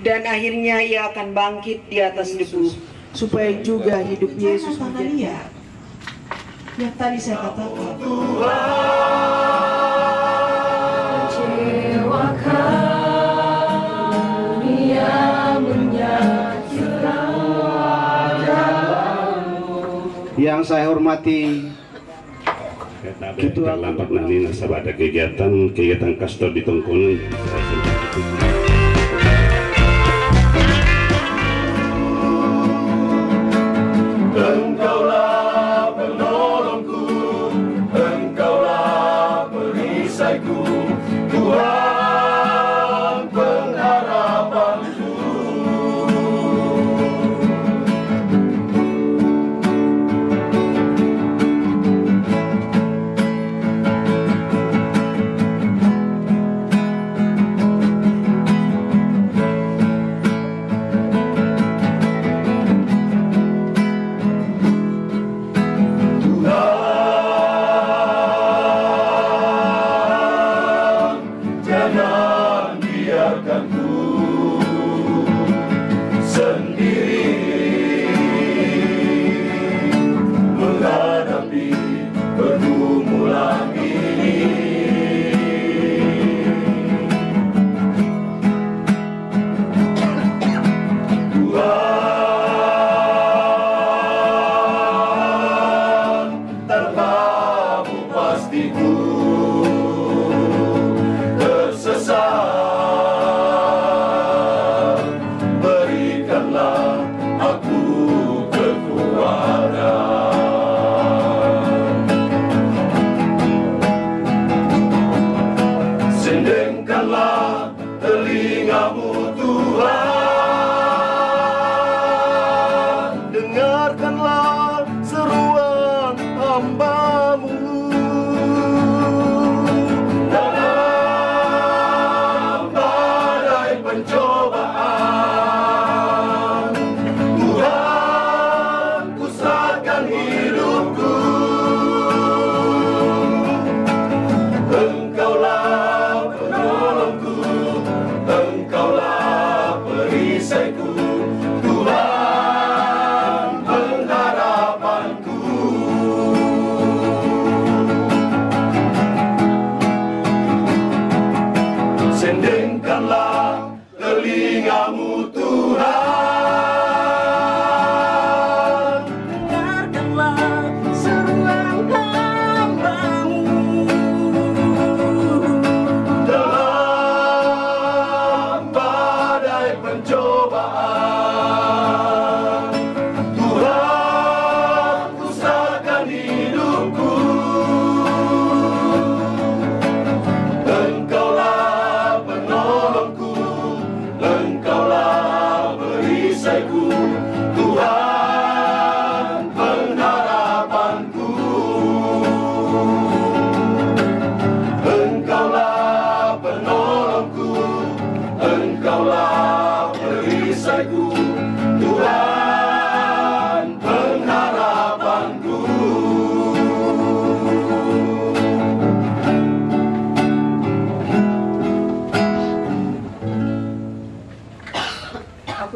dan akhirnya ia akan bangkit di atas debu, supaya juga hidup Yesus menjadi yang tadi saya katakan. Yang saya hormati Ketua lambat nanti nasabah ada kegiatan kastor di Tongkonon. Engkaulah penolongku, Engkaulah perisaiku, Tuhan pengharapanku.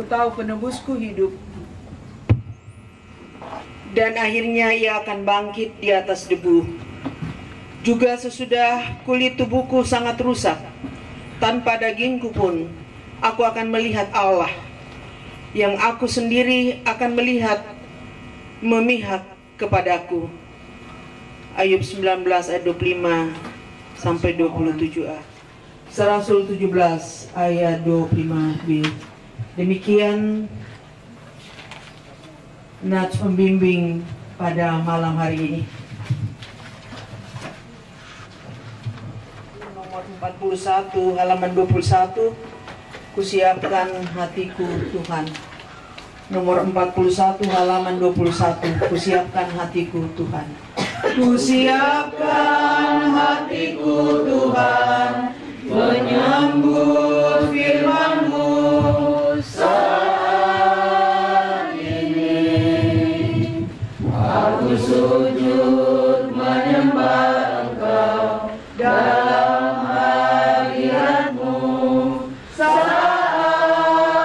Tahu penebusku hidup, dan akhirnya ia akan bangkit di atas debu. Juga sesudah kulit tubuhku sangat rusak, tanpa dagingku pun aku akan melihat Allah, yang aku sendiri akan melihat memihak kepadaku. Ayub 19 ayat 25 sampai 27a. Rasul 17 ayat 25b. Demikian nats pembimbing pada malam hari ini. Nomor 41 halaman 21, kusiapkan hatiku Tuhan. Nomor 41 halaman 21, kusiapkan hatiku Tuhan. Kusiapkan hatiku Tuhan, menyambut firman-Mu. Saat ini aku sujud menyembah Engkau dalam hadirat-Mu. Saat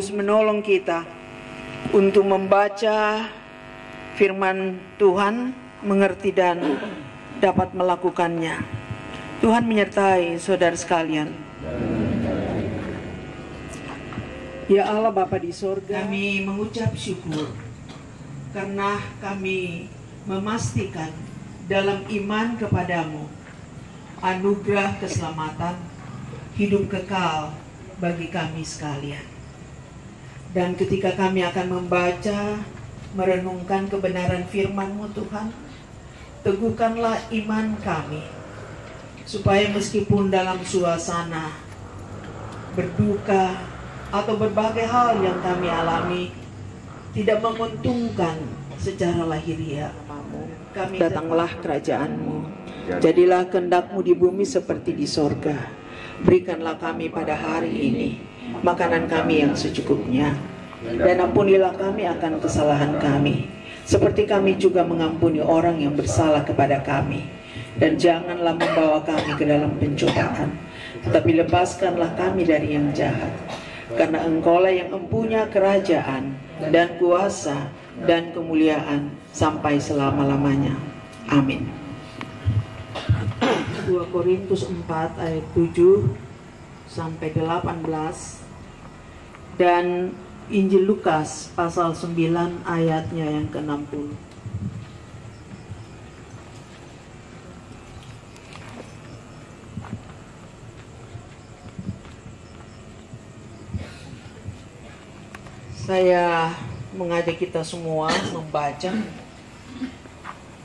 Kudus menolong kita untuk membaca firman Tuhan, mengerti dan dapat melakukannya. Tuhan menyertai saudara sekalian. Ya Allah Bapa di sorga, kami mengucap syukur karena kami memastikan dalam iman kepadamu anugerah keselamatan, hidup kekal bagi kami sekalian. Dan ketika kami akan membaca, merenungkan kebenaran firman-Mu Tuhan, teguhkanlah iman kami, supaya meskipun dalam suasana berduka atau berbagai hal yang kami alami tidak menguntungkan secara lahiriah, kami datanglah kerajaan-Mu. Jadilah kehendak-Mu di bumi seperti di sorga. Berikanlah kami pada hari ini makanan kami yang secukupnya, dan ampunilah kami akan kesalahan kami, seperti kami juga mengampuni orang yang bersalah kepada kami. Dan janganlah membawa kami ke dalam pencobaan, tetapi lepaskanlah kami dari yang jahat. Karena Engkaulah yang mempunyai kerajaan dan kuasa dan kemuliaan sampai selama-lamanya. Amin. 2 Korintus 4 ayat 7 sampai 18 dan Injil Lukas pasal 9 ayatnya yang ke-60. Saya mengajak kita semua membaca.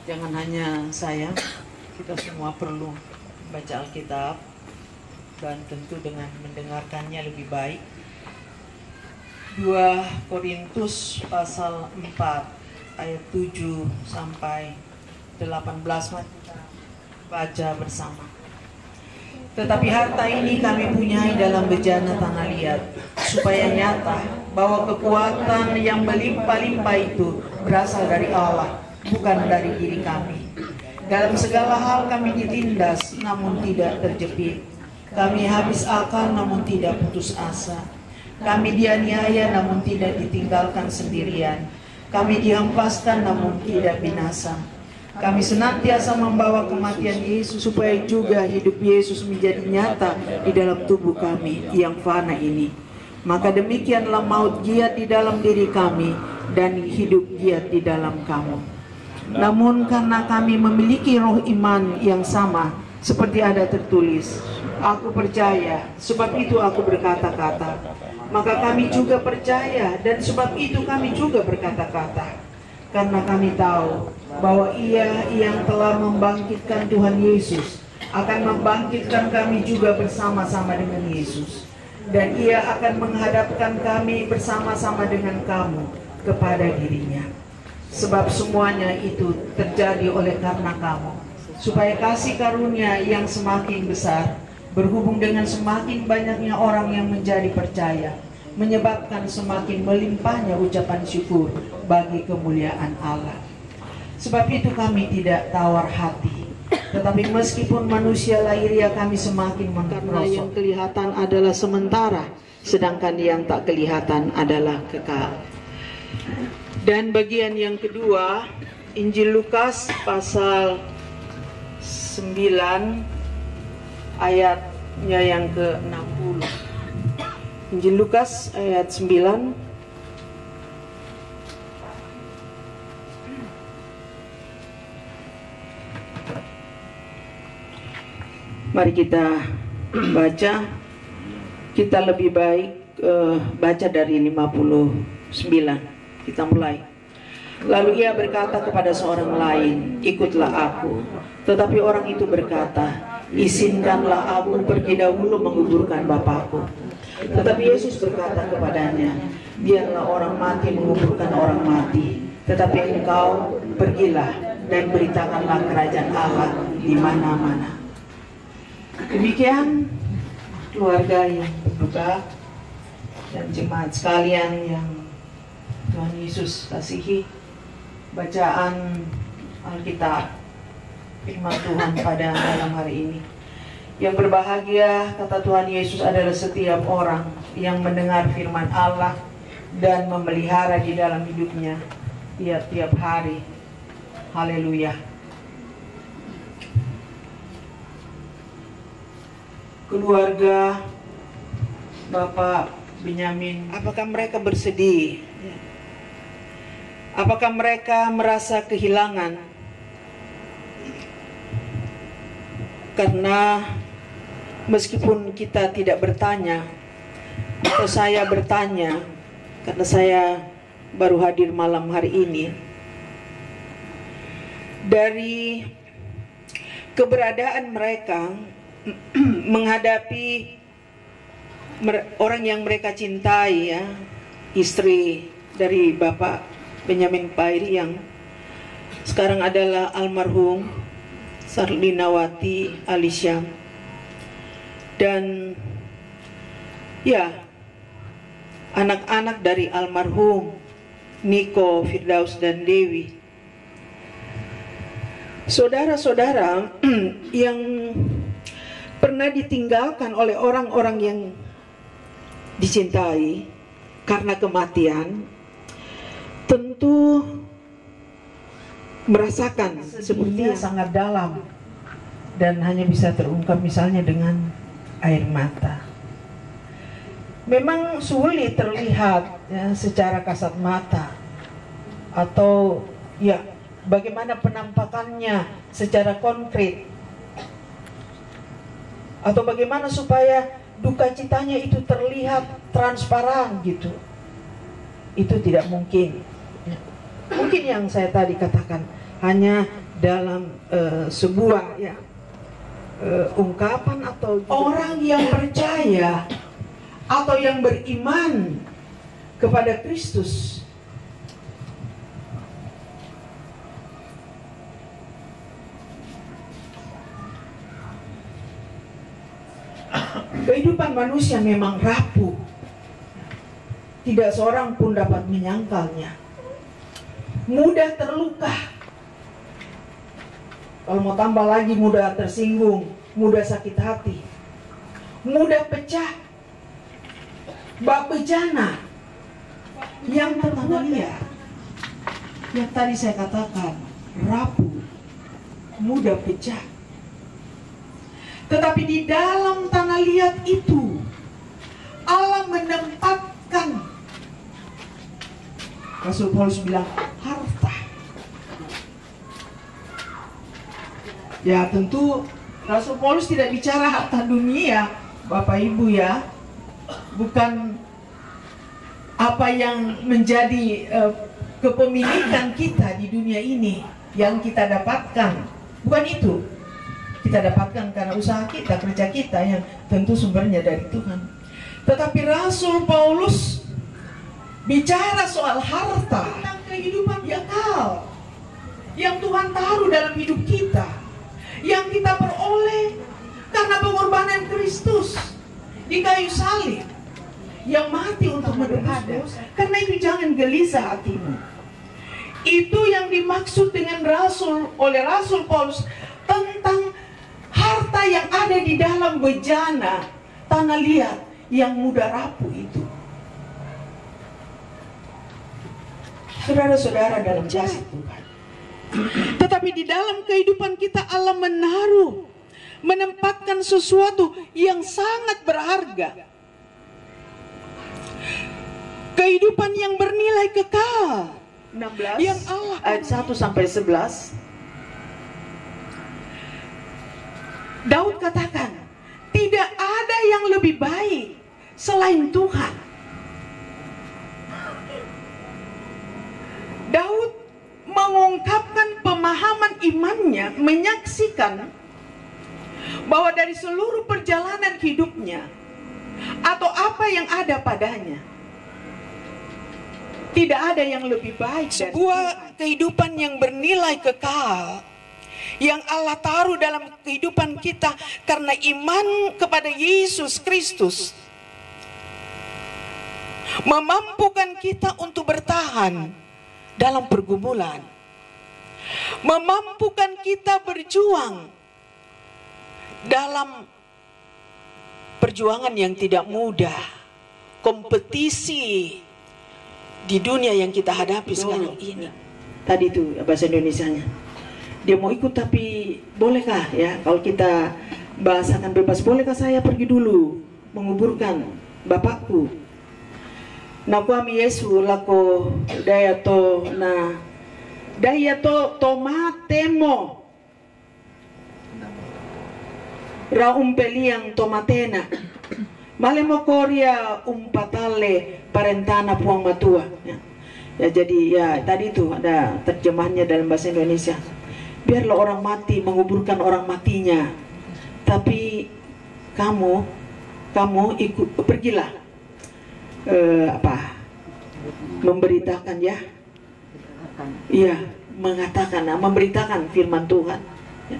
Jangan hanya saya, kita semua perlu baca Alkitab, dan tentu dengan mendengarkannya lebih baik. 2 Korintus pasal 4 ayat 7 sampai 18, mari kita baca bersama. Tetapi harta ini kami punyai dalam bejana tanah liat, supaya nyata bahwa kekuatan yang melimpah-limpah itu berasal dari Allah, bukan dari diri kami. Dalam segala hal kami ditindas, namun tidak terjepit. Kami habis akal, namun tidak putus asa. Kami dianiaya, namun tidak ditinggalkan sendirian. Kami dihempaskan, namun tidak binasa. Kami senantiasa membawa kematian Yesus, supaya juga hidup Yesus menjadi nyata di dalam tubuh kami yang fana ini. Maka demikianlah maut giat di dalam diri kami, dan hidup giat di dalam kamu. Namun karena kami memiliki roh iman yang sama, seperti ada tertulis, aku percaya, sebab itu aku berkata-kata. Maka kami juga percaya, dan sebab itu kami juga berkata-kata. Karena kami tahu bahwa Ia yang telah membangkitkan Tuhan Yesus akan membangkitkan kami juga bersama-sama dengan Yesus. Dan Ia akan menghadapkan kami bersama-sama dengan kamu kepada dirinya. Sebab semuanya itu terjadi oleh karena kamu, supaya kasih karunia yang semakin besar berhubung dengan semakin banyaknya orang yang menjadi percaya, menyebabkan semakin melimpahnya ucapan syukur bagi kemuliaan Allah. Sebab itu kami tidak tawar hati, tetapi meskipun manusia lahiriah kami semakin merosot. Karena yang kelihatan adalah sementara, sedangkan yang tak kelihatan adalah kekal. Dan bagian yang kedua, Injil Lukas pasal 9 ayatnya yang ke-60. Injil Lukas ayat 9. Mari kita baca. Kita lebih baik baca dari 59. Kita mulai. Lalu ia berkata kepada seorang lain, ikutlah aku. Tetapi orang itu berkata, izinkanlah aku pergi dahulu menguburkan bapakku. Tetapi Yesus berkata kepadanya, biarlah orang mati menguburkan orang mati, tetapi engkau pergilah dan beritakanlah kerajaan Allah di mana-mana. Demikian keluarga yang berduka dan jemaat sekalian yang Tuhan Yesus kasihi, bacaan Alkitab firman Tuhan pada malam hari ini. Yang berbahagia, kata Tuhan Yesus, adalah setiap orang yang mendengar firman Allah dan memelihara di dalam hidupnya tiap-tiap hari. Haleluya. Keluarga Bapak Benyamin, apakah mereka bersedih? Apakah mereka merasa kehilangan? Karena meskipun kita tidak bertanya, atau saya bertanya, karena saya baru hadir malam hari ini, dari keberadaan mereka menghadapi orang yang mereka cintai, ya, istri dari Bapak Benyamin Pairi yang sekarang adalah almarhum Sarlinawati Alisyam, dan ya, anak-anak dari almarhum Niko, Firdaus, dan Dewi. Saudara-saudara yang pernah ditinggalkan oleh orang-orang yang dicintai karena kematian, tentu merasakan seperti sangat dalam dan hanya bisa terungkap misalnya dengan air mata. Memang sulit terlihat, ya, secara kasat mata, atau ya bagaimana penampakannya secara konkret, atau bagaimana supaya duka citanya itu terlihat transparan gitu. Itu tidak mungkin. Mungkin yang saya tadi katakan hanya dalam sebuah, ya, ungkapan atau orang yang percaya atau yang beriman kepada Kristus. Kehidupan manusia memang rapuh. Tidak seorang pun dapat menyangkalnya. Mudah terluka. Kalau mau tambah lagi, mudah tersinggung, mudah sakit hati, mudah pecah, bak bejana, yang termulia, Yang tadi saya katakan, rapuh, mudah pecah. Tetapi di dalam tanah liat itu, Allah menempatkan, Rasul Paulus bilang, harta. Ya tentu Rasul Paulus tidak bicara harta dunia, Bapak Ibu, ya. Bukan apa yang menjadi kepemilikan kita di dunia ini yang kita dapatkan. Bukan itu. Kita dapatkan karena usaha kita, kerja kita yang tentu sumbernya dari Tuhan. Tetapi Rasul Paulus bicara soal harta, tentang kehidupan kekal yang Tuhan taruh dalam hidup kita, yang kita peroleh karena pengorbanan Kristus di kayu salib, yang mati untuk menebus dosa. Karena itu jangan gelisah hatimu. Itu yang dimaksud dengan oleh Rasul Paulus tentang harta yang ada di dalam bejana tanah liat yang mudah rapuh itu. Saudara-saudara dalam kasih Tuhan. Tetapi di dalam kehidupan kita Allah menempatkan sesuatu yang sangat berharga. Kehidupan yang bernilai kekal. 16 yang Allah ayat 1 sampai 11. Daud katakan, tidak ada yang lebih baik selain Tuhan. Daud mengungkapkan pemahaman imannya, menyaksikan bahwa dari seluruh perjalanan hidupnya atau apa yang ada padanya, tidak ada yang lebih baik. Sebuah kehidupan yang bernilai kekal yang Allah taruh dalam kehidupan kita karena iman kepada Yesus Kristus, memampukan kita untuk bertahan dalam pergumulan, memampukan kita berjuang dalam perjuangan yang tidak mudah, kompetisi di dunia yang kita hadapi sekarang ini. Tadi itu bahasa Indonesianya. Dia mau ikut tapi bolehkah ya kalau kita bahasakan bebas, bolehkah saya pergi dulu menguburkan bapakku? Na kwami Yesu lako daya to tomatemo ra umpeliang tomatena malemo korea umpatale parentana puang matua ya. Ya jadi ya tadi itu ada terjemahannya dalam bahasa Indonesia. Biarlah orang mati menguburkan orang matinya, tapi kamu ikut pergilah memberitakan ya, iya mengatakan, memberitakan firman Tuhan. Ya.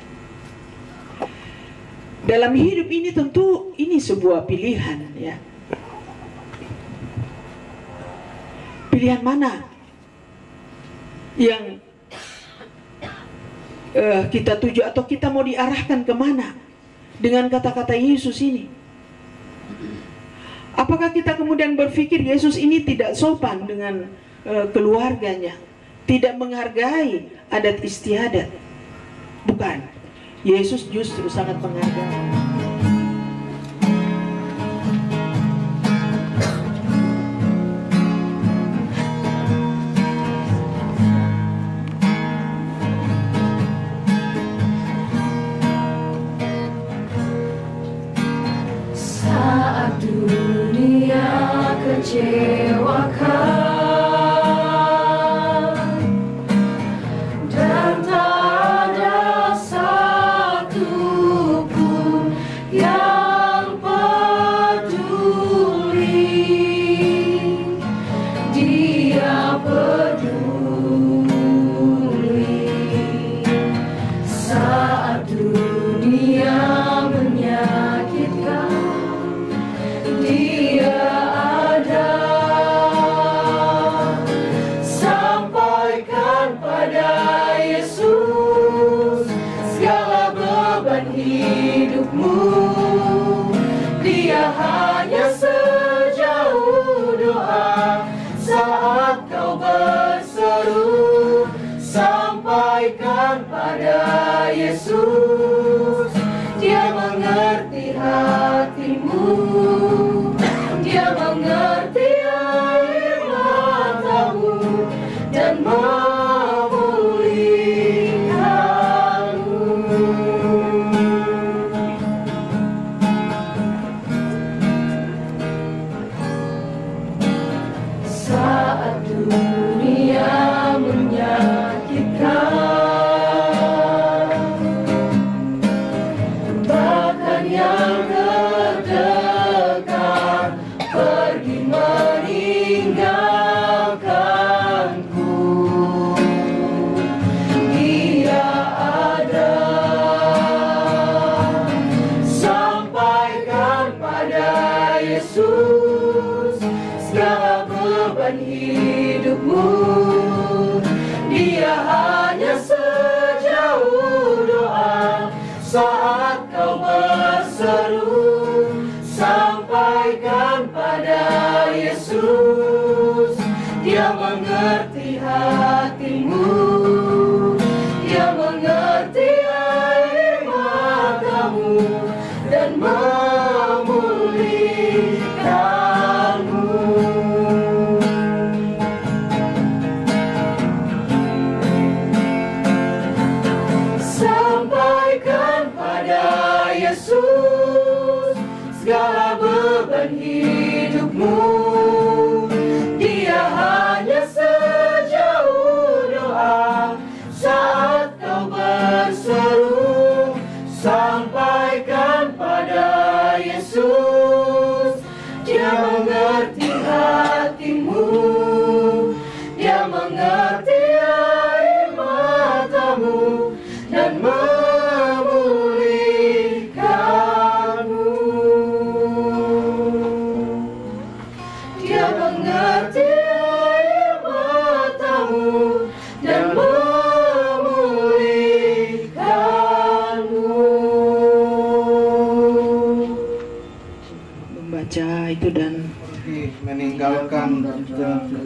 Dalam hidup ini tentu ini sebuah pilihan ya. Pilihan mana yang kita tuju atau kita mau diarahkan kemana dengan kata-kata Yesus ini? Apakah kita kemudian berpikir Yesus ini tidak sopan dengan keluarganya, tidak menghargai adat istiadat? Bukan, Yesus justru sangat menghargai. Kecewakan dan tak ada satu pun yang peduli. Dia peduli saat dunia menyakitkan. Dia hidupmu, dia hanya sejauh doa saat kau berseru. Sampaikan pada Yesus, dia mengerti hatimu, dia mengerti air matamu dan hidupmu, dia hanya sejauh doa saat kau berseru. Sampaikan pada Yesus, dia mengerti hatimu, dia mengerti air matamu dan memulihkanmu. Yesus, segala beban hidupmu, dia hanya sejauh doa saat kau berseru. Sampaikan pada Yesus, dia mengerti hatimu, dia mengerti air matamu dan memulihkanmu.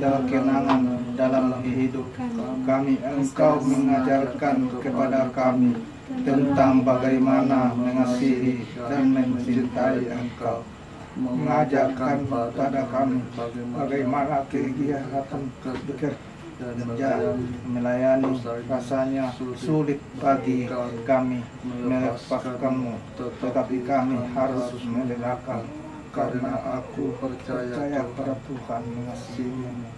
dan kenangan dalam hidup kami. Engkau mengajarkan kepada kami tentang bagaimana mengasihi dan mencintai Engkau, mengajarkan kepada kami bagaimana kegiatan bekerja melayani. Rasanya sulit bagi kami melepaskanmu, tetapi kami harus merelakan karena aku percaya pada Tuhan mengasihimu.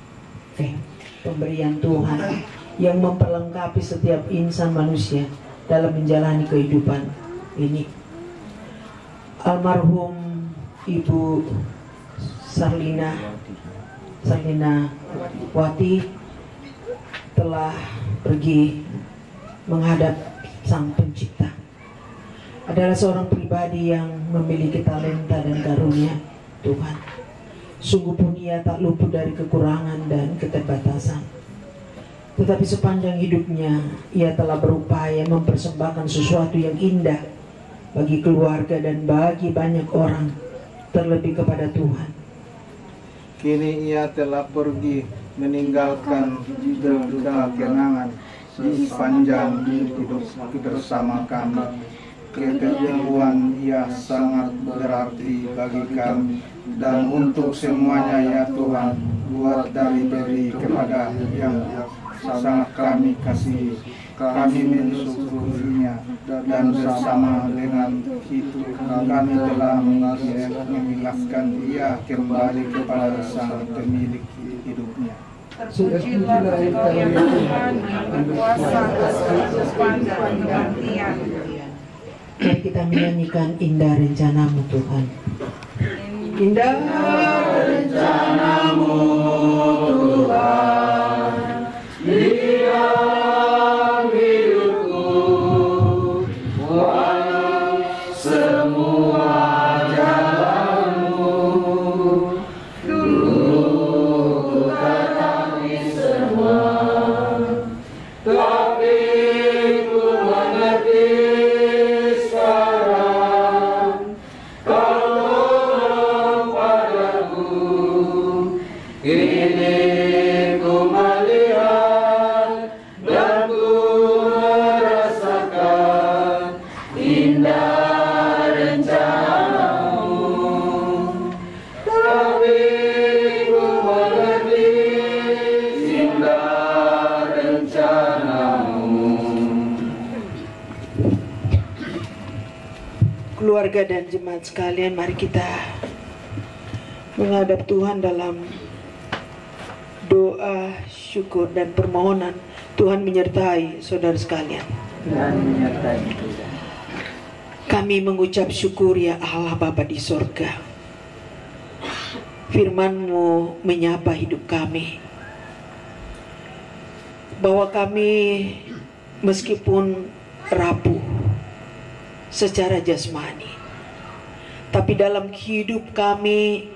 Pemberian Tuhan yang memperlengkapi setiap insan manusia dalam menjalani kehidupan ini. Almarhum Ibu Sarlina Wati telah pergi menghadap Sang Pencipta. Adalah seorang pribadi yang memiliki talenta dan karunia Tuhan. Sungguh pun ia tak luput dari kekurangan dan keterbatasan. Tetapi sepanjang hidupnya ia telah berupaya mempersembahkan sesuatu yang indah bagi keluarga dan bagi banyak orang, terlebih kepada Tuhan. Kini ia telah pergi meninggalkan duka kenangan di sepanjang hidup bersama kami. Keperluan ia sangat berarti bagi kami, dan untuk semuanya ya Tuhan, buat dari beri kepada yang sangat kami kasihi. Kami mensyukurinya, dan bersama dengan itu kami telah mengikhlaskan dia kembali kepada Sang Pemilik hidupnya. Terpujilah Engkau ya Tuhan yang berkuasa atas kehidupan dan kematian. Mari kita menyanyikan Indah Rencanamu Tuhan. Indah Rencanamu Tuhan dalam hidupku, walau semua jalanmu dulu ku ketahui semua, tapi ku mengerti sekarang kau tolong padaku. Kini ku melihat dan ku merasakan indah rencanamu, tapi ku mengerti indah rencanamu. keluarga dan jemaat sekalian, mari kita menghadap Tuhan dalam doa, syukur dan permohonan. Tuhan menyertai saudara sekalian. Kami mengucap syukur ya Allah Bapa di sorga. Firman-Mu menyapa hidup kami, bahwa kami meskipun rapuh secara jasmani, tapi dalam hidup kami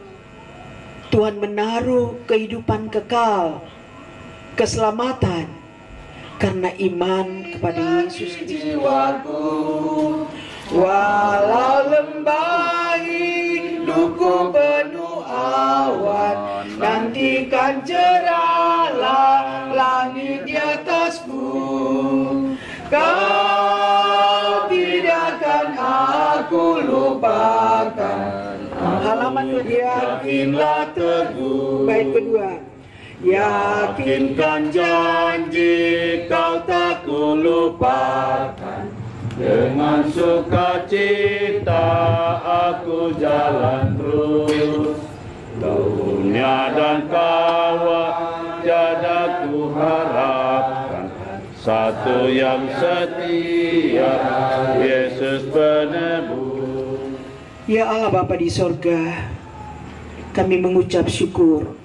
Tuhan menaruh kehidupan kekal, keselamatan karena iman kepada Yesus Kristus. Walau lembah hidupku penuh awan, nantikan cerahlah langit di atasku. Kau tidak akan aku lupakan. Halaman yakinlah teguh. Bait kedua. Yakinkan janji kau tak ku lupakan. Dengan sukacita aku jalan terus. Dunia dan kawan tiada ku harapkan, satu yang setia, Yesus penebus. Ya Allah Bapa di sorga, kami mengucap syukur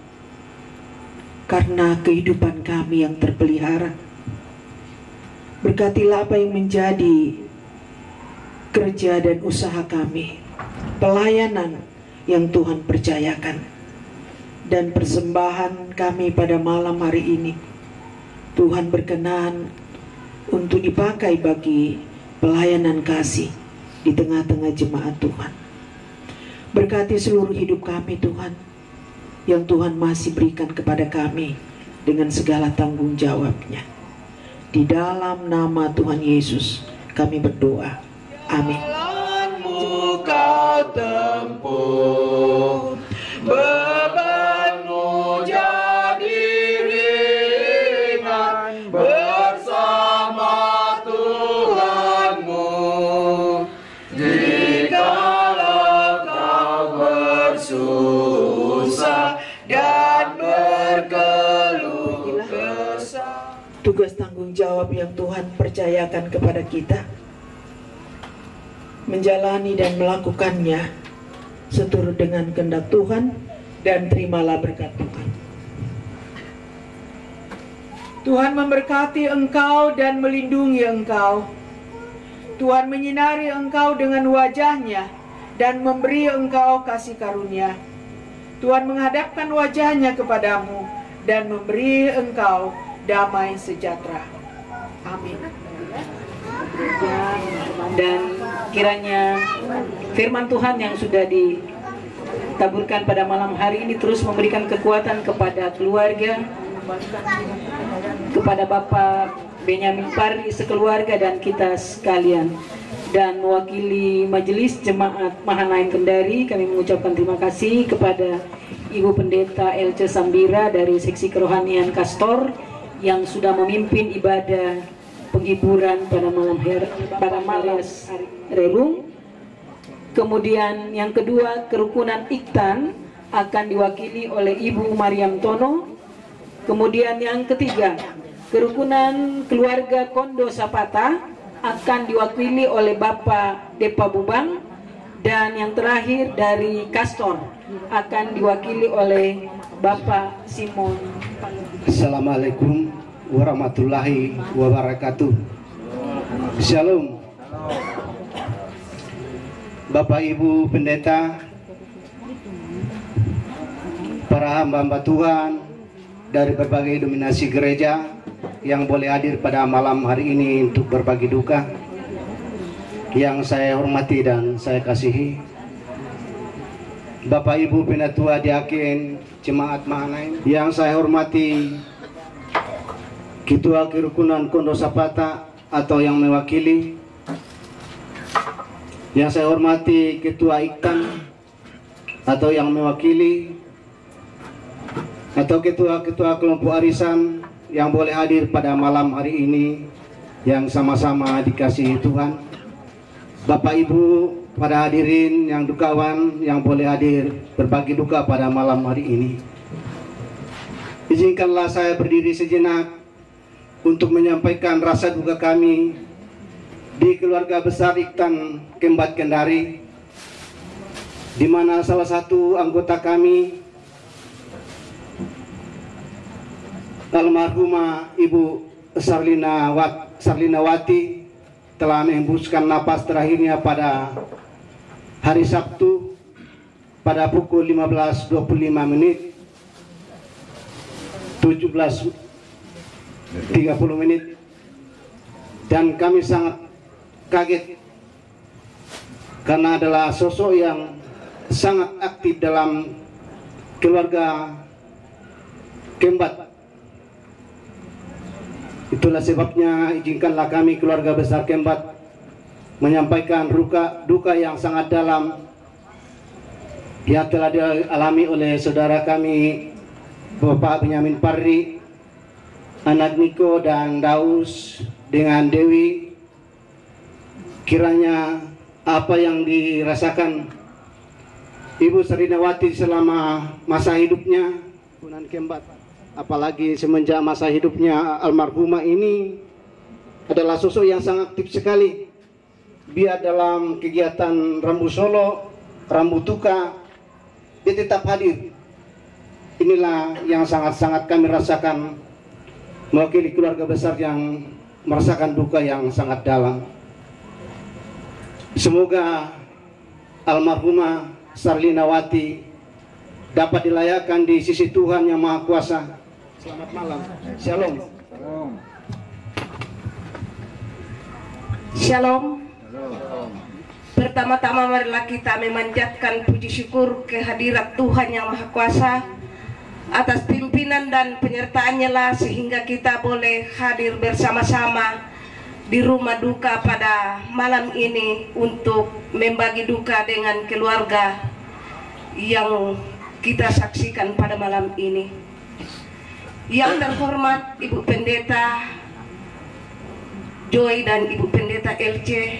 karena kehidupan kami yang terpelihara. Berkatilah apa yang menjadi kerja dan usaha kami, pelayanan yang Tuhan percayakan, dan persembahan kami pada malam hari ini. Tuhan berkenan untuk dipakai bagi pelayanan kasih di tengah-tengah jemaat Tuhan. Berkati seluruh hidup kami Tuhan. yang Tuhan masih berikan kepada kami dengan segala tanggung jawabnya. Di dalam nama Tuhan Yesus kami berdoa. Amin. Jalanmu kau tempuh, bebanmu jadi ringan bersama Tuhanmu. Jikalau kau bersusah dan berkeluh kesah. Tugas tanggung jawab yang Tuhan percayakan kepada kita, menjalani dan melakukannya seturut dengan kehendak Tuhan, dan terimalah berkat Tuhan. Tuhan memberkati engkau dan melindungi engkau. Tuhan menyinari engkau dengan wajah-Nya dan memberi engkau kasih karunia. Tuhan menghadapkan wajah-Nya kepadamu dan memberi engkau damai sejahtera. Amin. Dan kiranya firman Tuhan yang sudah ditaburkan pada malam hari ini terus memberikan kekuatan kepada keluarga, kepada Bapak Benyamin Parry sekeluarga dan kita sekalian. Dan mewakili Majelis Jemaat Mahanaim Kendari, kami mengucapkan terima kasih kepada Ibu Pendeta Elce Sambira dari Seksi Kerohanian Kastor yang sudah memimpin ibadah penghiburan pada malam Rerung. Kemudian yang kedua, kerukunan Iktan akan diwakili oleh Ibu Mariam Tono. Kemudian yang ketiga, kerukunan keluarga Kondo Sapata akan diwakili oleh Bapak Depa Bubang. Dan yang terakhir dari Kastor akan diwakili oleh Bapak Simon. Assalamualaikum warahmatullahi wabarakatuh. Shalom. Bapak Ibu Pendeta, para hamba-hamba Tuhan dari berbagai dominasi gereja yang boleh hadir pada malam hari ini untuk berbagi duka, yang saya hormati dan saya kasihi, Bapak Ibu Penatua Diaken Jemaat Mahanaim, yang saya hormati Ketua Kerukunan Kondo Sapata atau yang mewakili, yang saya hormati Ketua Iktan atau yang mewakili, atau ketua-ketua kelompok arisan yang boleh hadir pada malam hari ini, yang sama-sama dikasihi Tuhan. Bapak Ibu, para hadirin yang dukawan yang boleh hadir berbagi duka pada malam hari ini, izinkanlah saya berdiri sejenak untuk menyampaikan rasa duka kami di keluarga besar Iktan Kembat Kendari, di mana salah satu anggota kami, almarhumah Ibu Sarlinawati, telah menghembuskan napas terakhirnya pada hari Sabtu pada pukul 15.25 menit 17.30 menit, dan kami sangat kaget karena adalah sosok yang sangat aktif dalam keluarga Kembat. Itulah sebabnya izinkanlah kami keluarga besar Kembat menyampaikan duka yang sangat dalam yang telah dialami oleh saudara kami Bapak Benyamin Parry, anak Niko dan Daus dengan Dewi. Kiranya apa yang dirasakan Ibu Sarlinawati selama masa hidupnya Kunan Kembat, apalagi semenjak masa hidupnya almarhumah ini, adalah sosok yang sangat aktif sekali. Biar dalam kegiatan Rambu Solo, Rambu Tuka, dia tetap hadir. Inilah yang sangat-sangat kami rasakan mewakili keluarga besar yang merasakan duka yang sangat dalam. Semoga almarhumah Sarlinawati dapat dilayakkan di sisi Tuhan Yang Maha Kuasa. Selamat malam. Shalom. Shalom. Pertama-tama marilah kita memanjatkan puji syukur kehadirat Tuhan Yang Maha Kuasa atas pimpinan dan penyertaannya lah sehingga kita boleh hadir bersama-sama di rumah duka pada malam ini untuk membagi duka dengan keluarga yang kita saksikan pada malam ini. Yang terhormat Ibu Pendeta Joy dan Ibu Pendeta LC,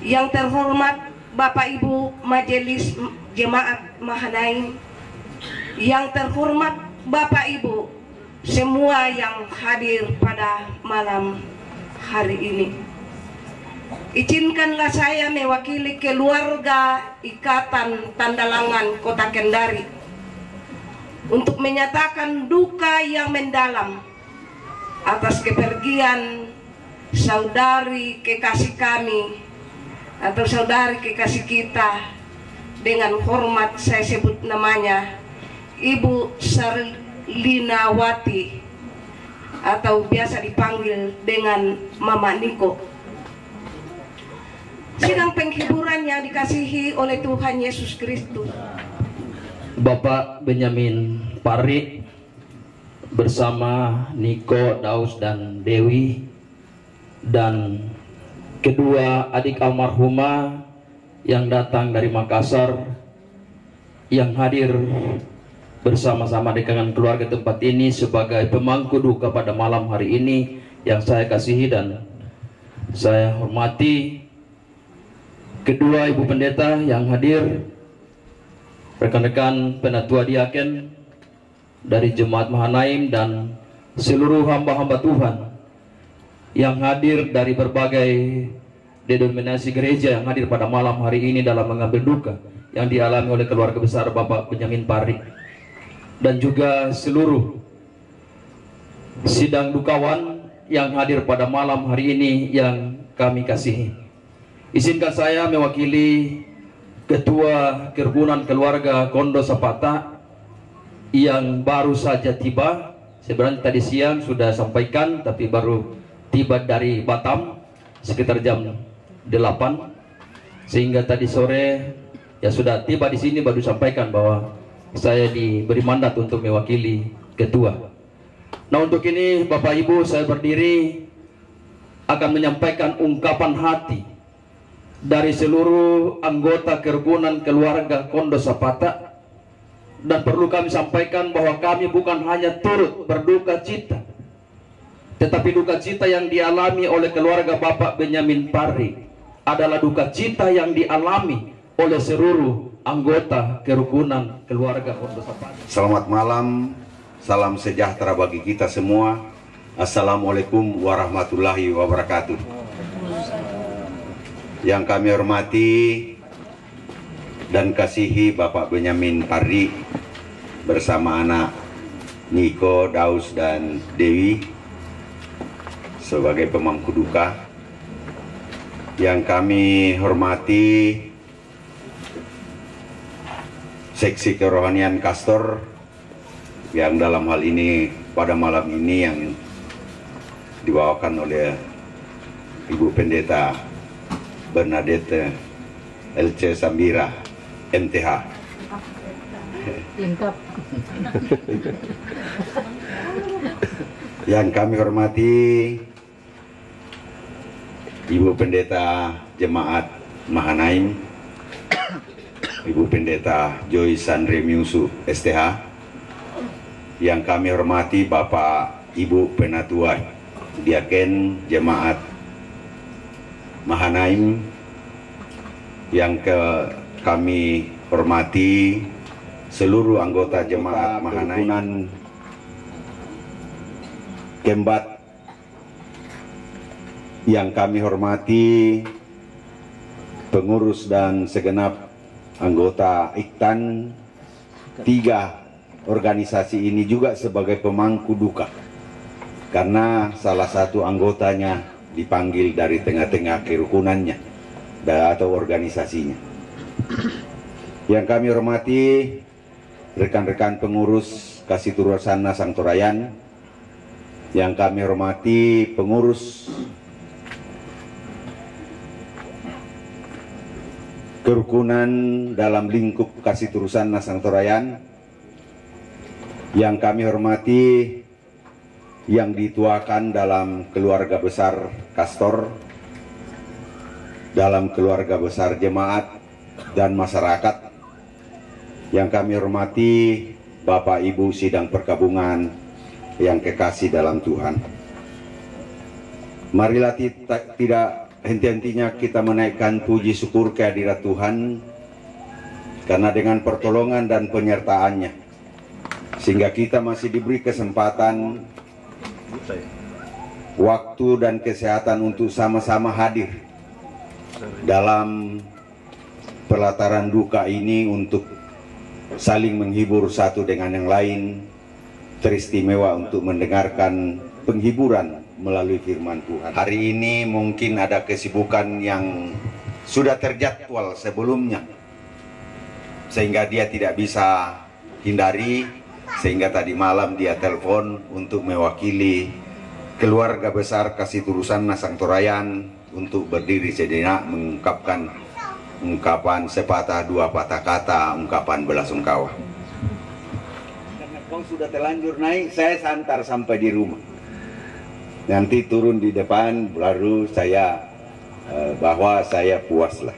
yang terhormat Bapak Ibu Majelis Jemaat Mahanaim, yang terhormat Bapak Ibu semua yang hadir pada malam hari ini. Izinkanlah saya mewakili keluarga Ikatan Tandalangan Kota Kendari untuk menyatakan duka yang mendalam atas kepergian saudari kekasih kami atau saudari kekasih kita, dengan hormat saya sebut namanya Ibu Sarlinawati atau biasa dipanggil dengan Mama Niko. Sidang penghiburan yang dikasihi oleh Tuhan Yesus Kristus, Bapak Benyamin Parri bersama Niko, Daus dan Dewi, dan kedua adik almarhumah yang datang dari Makassar yang hadir bersama-sama dengan keluarga tempat ini sebagai pemangku duka pada malam hari ini, yang saya kasihi dan saya hormati. Kedua Ibu Pendeta yang hadir, rekan-rekan penatua diaken dari Jemaat Mahanaim, dan seluruh hamba-hamba Tuhan yang hadir dari berbagai denominasi gereja yang hadir pada malam hari ini dalam mengambil duka yang dialami oleh keluarga besar Bapak Benyamin Parri, dan juga seluruh sidang dukawan yang hadir pada malam hari ini yang kami kasihi. Izinkan saya mewakili Ketua Kerukunan Keluarga Kondo Sapata yang baru saja tiba. Sebenarnya tadi siang sudah sampaikan, tapi baru tiba dari Batam sekitar jam 8, sehingga tadi sore ya sudah tiba di sini, baru sampaikan bahwa saya diberi mandat untuk mewakili ketua. Nah, untuk ini Bapak Ibu, saya berdiri akan menyampaikan ungkapan hati dari seluruh anggota Kerukunan Keluarga Kondo Sapata, dan perlu kami sampaikan bahwa kami bukan hanya turut berduka cita, tetapi duka cita yang dialami oleh keluarga Bapak Benyamin Parri adalah duka cita yang dialami oleh seluruh anggota Kerukunan Keluarga Kondo Sapata. Selamat malam, salam sejahtera bagi kita semua. Assalamualaikum warahmatullahi wabarakatuh. Yang kami hormati dan kasihi Bapak Benyamin Parri bersama anak Niko, Daus dan Dewi sebagai pemangku duka. Yang kami hormati Seksi Kerohanian Kastor yang dalam hal ini pada malam ini yang dibawakan oleh Ibu Pendeta Bernadette LC Sambira MTH. Lengkap. Yang kami hormati Ibu Pendeta Jemaat Mahanaim, Ibu Pendeta Joy Sandremiusu STH. Yang kami hormati Bapak Ibu Penatua Diaken Jemaat Mahanaim. Yang kami hormati seluruh anggota Jemaat Mahanaim Kembat. Yang kami hormati pengurus dan segenap anggota Iktan. 3 organisasi ini juga sebagai pemangku duka karena salah satu anggotanya dipanggil dari tengah-tengah kerukunannya atau organisasinya. Yang kami hormati rekan-rekan pengurus Kasih Turasana Sangtorayan. Yang kami hormati pengurus kerukunan dalam lingkup Kasih Turasana Sangtorayan. Yang kami hormati yang dituakan dalam keluarga besar Kastor, dalam keluarga besar jemaat dan masyarakat. Yang kami hormati Bapak Ibu sidang perkabungan yang kekasih dalam Tuhan. Marilah tidak henti-hentinya kita menaikkan puji syukur kehadirat Tuhan, karena dengan pertolongan dan penyertaannya, sehingga kita masih diberi kesempatan, waktu dan kesehatan untuk sama-sama hadir dalam pelataran duka ini untuk saling menghibur satu dengan yang lain. Teristimewa untuk mendengarkan penghiburan melalui firman Tuhan. Hari ini mungkin ada kesibukan yang sudah terjadwal sebelumnya, sehingga dia tidak bisa hindari, sehingga tadi malam dia telepon untuk mewakili keluarga besar Kasih Turusan Nasang Torayan untuk berdiri sejenak mengungkapkan ungkapan sepatah dua patah kata, ungkapan belasungkawa. Karena kau sudah terlanjur naik, saya santar sampai di rumah. Nanti turun di depan, baru saya bahwa saya puaslah.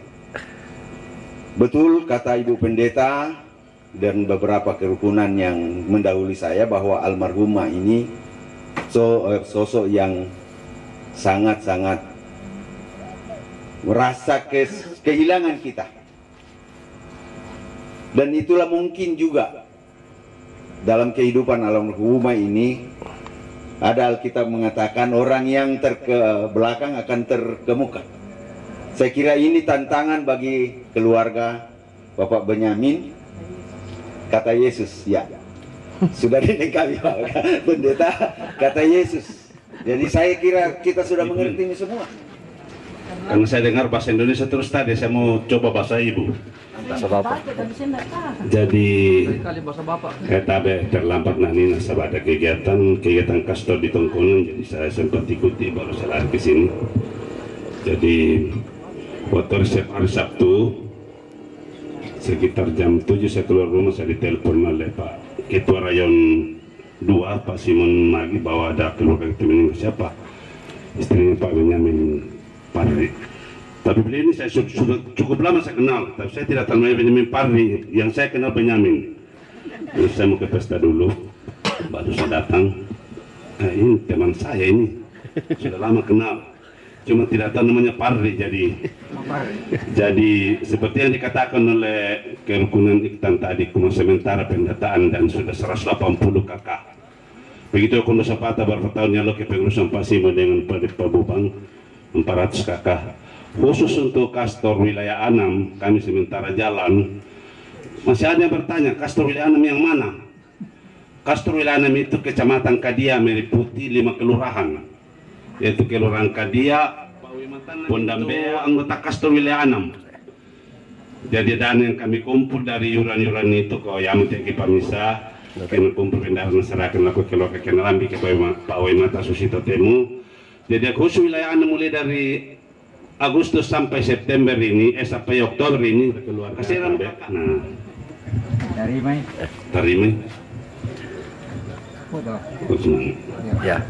Betul kata Ibu Pendeta dan beberapa kerukunan yang mendahului saya bahwa almarhumah ini sosok yang sangat-sangat merasa kehilangan kita. Dan itulah mungkin juga dalam kehidupan almarhumah ini, ada Alkitab mengatakan orang yang belakang akan terkemuka. Saya kira ini tantangan bagi keluarga Bapak Benyamin. Kata Yesus, ya, sudah dinikahi Pak Pendeta, kata Yesus. Jadi saya kira kita sudah mengerti ini semua. Karena saya dengar bahasa Indonesia terus tadi, saya mau coba bahasa Ibu. Jadi kita terlambat nanti nasabah ada kegiatan Kastor di Tongkonan, jadi saya sempat ikuti, baru saya lari ke sini. Jadi waktu resep hari Sabtu sekitar jam 7 saya keluar rumah, saya ditelepon oleh Pak Ketua Rayon 2 Pak Simon Magi bahwa ada keluarga kita meninggal. Siapa? Istrinya Pak Benyamin Parri. Tapi beliau ini saya sudah cukup lama saya kenal, tapi saya tidak tahu Benyamin Parri. Yang saya kenal Benyamin. Jadi saya mau ke pesta dulu, baru saya datang. Ini teman saya ini, sudah lama kenal. Cuma tidak tahu namanya Parri. Jadi seperti yang dikatakan oleh kerukunan Iktan tadi, kuma sementara pendataan dan sudah 180 kakak. Begitu Kondo Sapata beberapa tahun yang lalu kepengurusan Pak Simo dengan Pak Bubang 400 kakak. Khusus untuk Kastor wilayah 6 kami sementara jalan. Masih ada yang bertanya, Kastor wilayah 6 yang mana? Kastor wilayah 6 itu Kecamatan Kadia meliputi 5 kelurahan, yaitu Kelurahan Kadia, Pondambea, anggota Kastor wilayah 6. Jadi dana yang kami kumpul dari yuran-yuran itu kok yang teki pamisa, kena kumpul pindahan masyarakat laku keluarga kena lambi ke Pak Mata Susito Temu. Jadi khusus wilayah 6 mulai dari Agustus sampai September ini, sampai Oktober ini kasih ramai. Nah, Tarimai. Ya.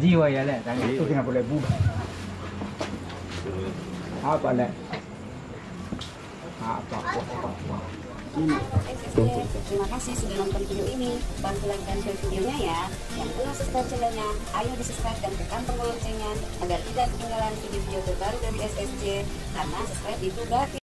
Jiwa ya le, tangan itu tidak boleh buka. Apa le? Apa? Terima kasih sudah nonton video ini. Bantu like dan share videonya ya. Yang belum subscribe channelnya, ayo di subscribe dan tekan tombol loncengnya agar tidak ketinggalan video-video terbaru dari SSJ. Karena subscribe itu gratis.